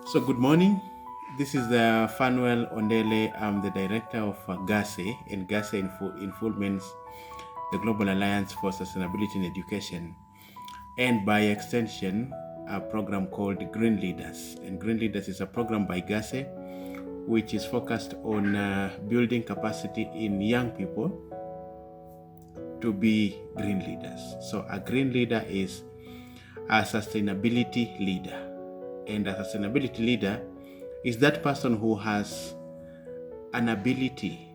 So good morning. This is Fanuel Ondele. I'm the director of GASE, and GASE in full means the Global Alliance for Sustainability in Education, and by extension, a program called Green Leaders. And Green Leaders is a program by GASE which is focused on building capacity in young people to be green leaders. So a green leader is a sustainability leader, and a sustainability leader is that person who has an ability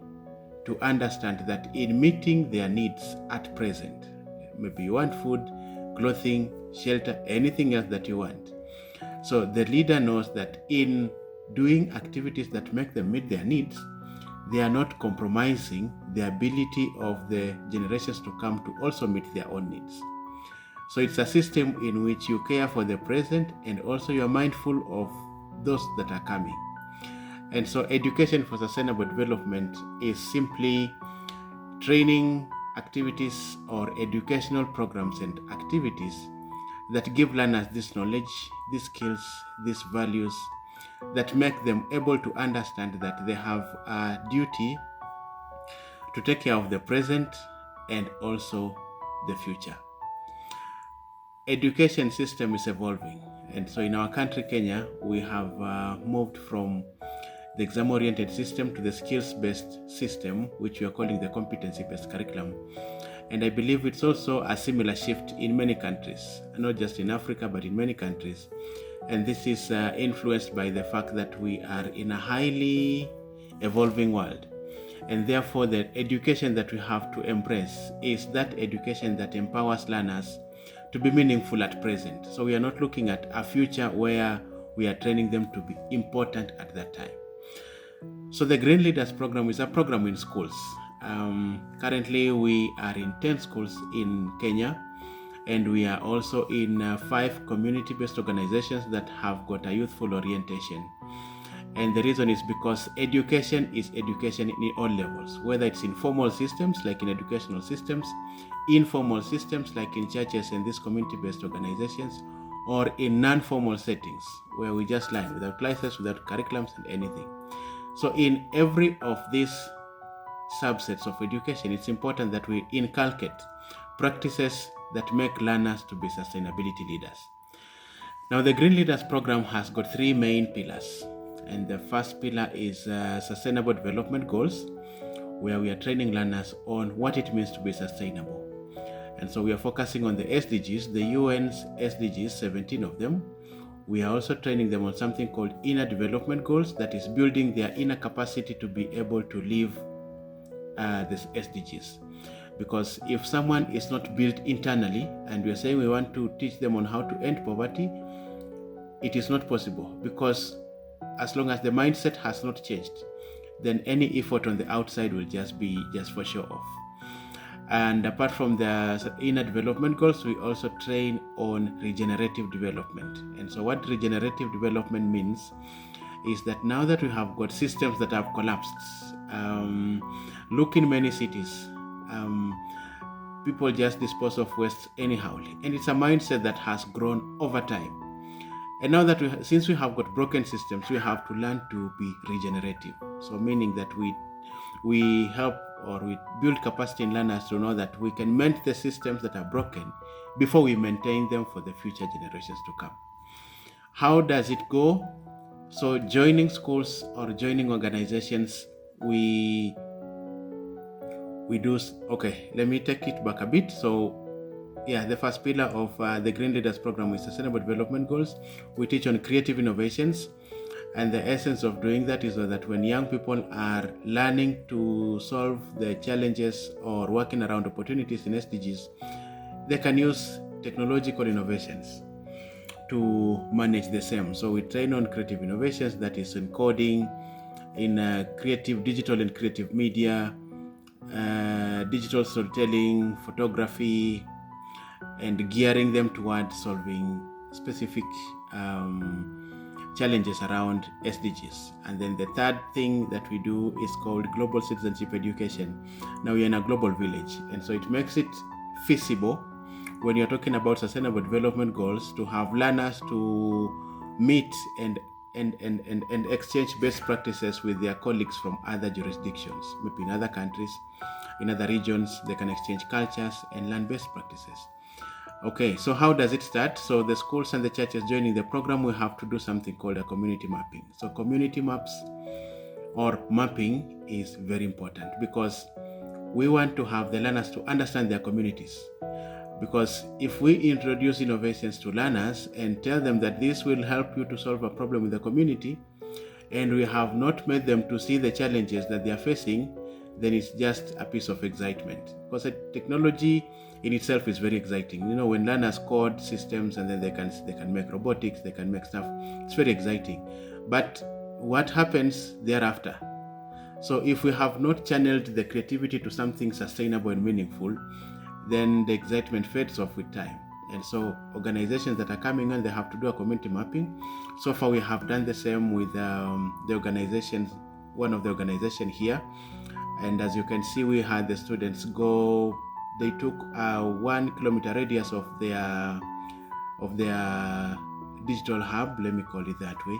to understand that in meeting their needs at present, maybe you want food, clothing, shelter, anything else that you want. So the leader knows that in doing activities that make them meet their needs, they are not compromising the ability of the generations to come to also meet their own needs. So it's a system in which you care for the present and also you're mindful of those that are coming. And so education for sustainable development is simply training activities or educational programs and activities that give learners this knowledge, these skills, these values that make them able to understand that they have a duty to take care of the present and also the future. Education system is evolving, and so in our country, Kenya, we have moved from the exam-oriented system to the skills-based system, which we are calling the competency-based curriculum. And I believe it's also a similar shift in many countries, not just in Africa, but in many countries. And this is influenced by the fact that we are in a highly evolving world. And therefore, the education that we have to embrace is that education that empowers learners to be meaningful at present. So we are not looking at a future where we are training them to be important at that time. So the Green Leaders program is a program in schools. Currently, we are in 10 schools in Kenya, and we are also in 5 community-based organizations that have got a youthful orientation. And the reason is because education is education in all levels, whether it's in formal systems like in educational systems, informal systems like in churches and these community-based organizations, or in non-formal settings where we just learn without classes, without curriculums and anything. So in every of these subsets of education, it's important that we inculcate practices that make learners to be sustainability leaders. Now, the Green Leaders program has got 3 main pillars. And the first pillar is sustainable development goals, where we are training learners on what it means to be sustainable. And so we are focusing on the SDGs, the UN's SDGs, 17 of them. We are also training them on something called inner development goals, that is building their inner capacity to be able to live these SDGs. Because if someone is not built internally, and we are saying we want to teach them on how to end poverty, it is not possible, because as long as the mindset has not changed, then any effort on the outside will just be just for show off. And apart from the inner development goals, we also train on regenerative development. And so what regenerative development means is that now that we have got systems that have collapsed, look in many cities, people just dispose of waste anyhow. And it's a mindset that has grown over time. And now that since we have got broken systems, we have to learn to be regenerative. So meaning that we help or we build capacity in learners to know that we can mend the systems that are broken before we maintain them for the future generations to come. How does it go? So joining schools or joining organizations, we do, okay, let me take it back a bit. So the first pillar of the Green Leaders program is sustainable development goals. We teach on creative innovations, and the essence of doing that is that when young people are learning to solve the challenges or working around opportunities in SDGs, they can use technological innovations to manage the same. So we train on creative innovations, that is in coding, in creative digital and creative media, digital storytelling, photography, and gearing them towards solving specific challenges around SDGs. And then the third thing that we do is called global citizenship education. Now we're in a global village, and so it makes it feasible when you're talking about sustainable development goals to have learners to meet and exchange best practices with their colleagues from other jurisdictions, maybe in other countries, in other regions. They can exchange cultures and learn best practices. Okay, so how does it start? So the schools and the churches joining the program, we have to do something called a community mapping. So community maps or mapping is very important because we want to have the learners to understand their communities. Because if we introduce innovations to learners and tell them that this will help you to solve a problem with the community, and we have not made them to see the challenges that they are facing, then it's just a piece of excitement. Because technology in itself is very exciting. When learners code systems and then they can make robotics, they can make stuff, it's very exciting. But what happens thereafter? So if we have not channeled the creativity to something sustainable and meaningful, then the excitement fades off with time. And so organizations that are coming on, they have to do a community mapping. So far we have done the same with the organizations, one of the organizations here. And as you can see, we had the students go, they took a 1 kilometer radius of their digital hub, let me call it that way.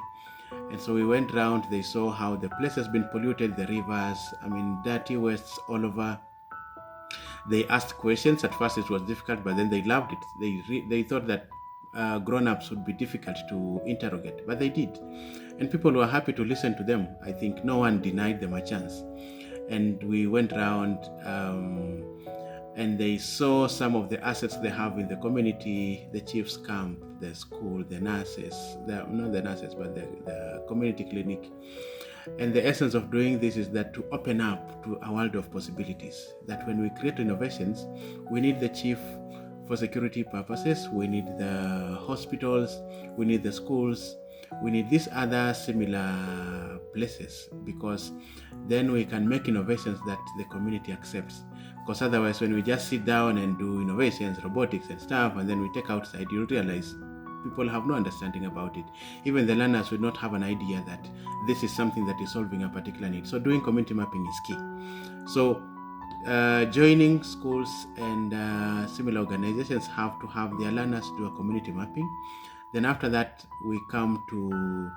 And so we went around, they saw how the place has been polluted, the rivers, dirty wastes all over. They asked questions. At first it was difficult, but then they loved it. They thought that grown-ups would be difficult to interrogate, but they did. And people were happy to listen to them. I think no one denied them a chance. And we went around and they saw some of the assets they have in the community, the chief's camp, the school, the nurses, not the nurses, but the community clinic. And the essence of doing this is that to open up to a world of possibilities, that when we create innovations, we need the chief for security purposes, we need the hospitals, we need the schools, we need these other similar places, because then we can make innovations that the community accepts. Because otherwise, when we just sit down and do innovations, robotics and stuff, and then we take outside, you'll realize people have no understanding about it. Even the learners will not have an idea that this is something that is solving a particular need. So doing community mapping is key. So joining schools and similar organizations have to have their learners do a community mapping. Then after that, we come to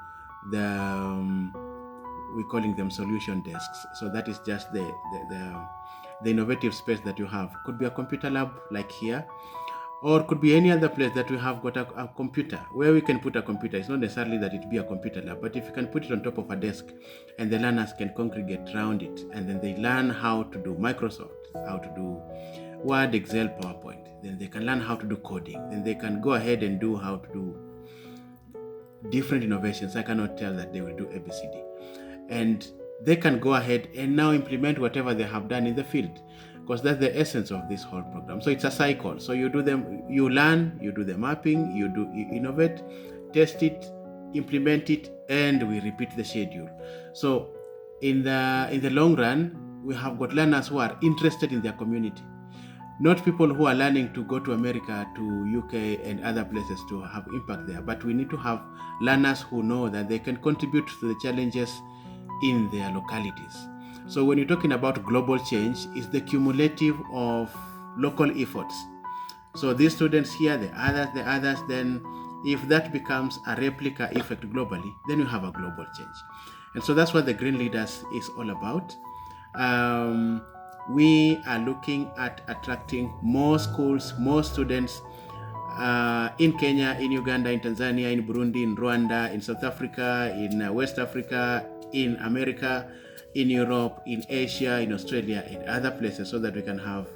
we're calling them solution desks. So that is just the innovative space that you have. Could be a computer lab like here, or could be any other place that we have got a computer where we can put a computer. It's not necessarily that it be a computer lab, but if you can put it on top of a desk and the learners can congregate around it, and then they learn how to do Microsoft, how to do Word, Excel, PowerPoint, then they can learn how to do coding, then they can go ahead and do how to do different innovations. I cannot tell that they will do ABCD. And they can go ahead and now implement whatever they have done in the field, because that's the essence of this whole program. So it's a cycle. So you learn, you do the mapping, you innovate, test it, implement it, and we repeat the schedule. So in the long run, we have got learners who are interested in their community, not people who are learning to go to America, to UK and other places to have impact there, but we need to have learners who know that they can contribute to the challenges in their localities. So when you're talking about global change, it's the cumulative of local efforts. So these students here, the others, then if that becomes a replica effect globally, then you have a global change. And so that's what the Green Leaders is all about. We are looking at attracting more schools, more students in Kenya, in Uganda, in Tanzania, in Burundi, in Rwanda, in South Africa, in West Africa, in America, in Europe, in Asia, in Australia, in other places, so that we can have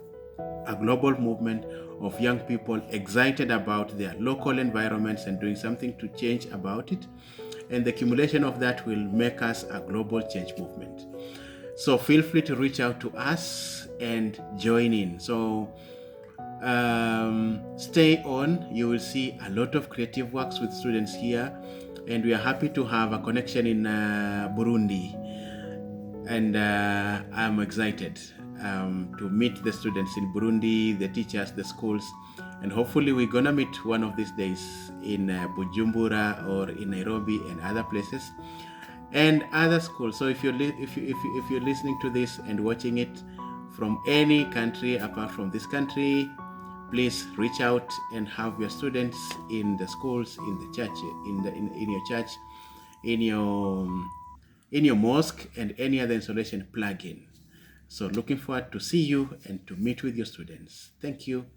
a global movement of young people excited about their local environments and doing something to change about it. And the accumulation of that will make us a global change movement. So feel free to reach out to us and join in. So stay on. You will see a lot of creative works with students here, and we are happy to have a connection in Burundi. And I'm excited to meet the students in Burundi, the teachers, the schools, and hopefully we're gonna meet one of these days in Bujumbura or in Nairobi and other places and other schools. So if you're listening to this and watching it from any country apart from this country, please reach out and have your students in the schools, in the church, in your church, in your mosque, and any other installation plugin. So looking forward to see you and to meet with your students. Thank you.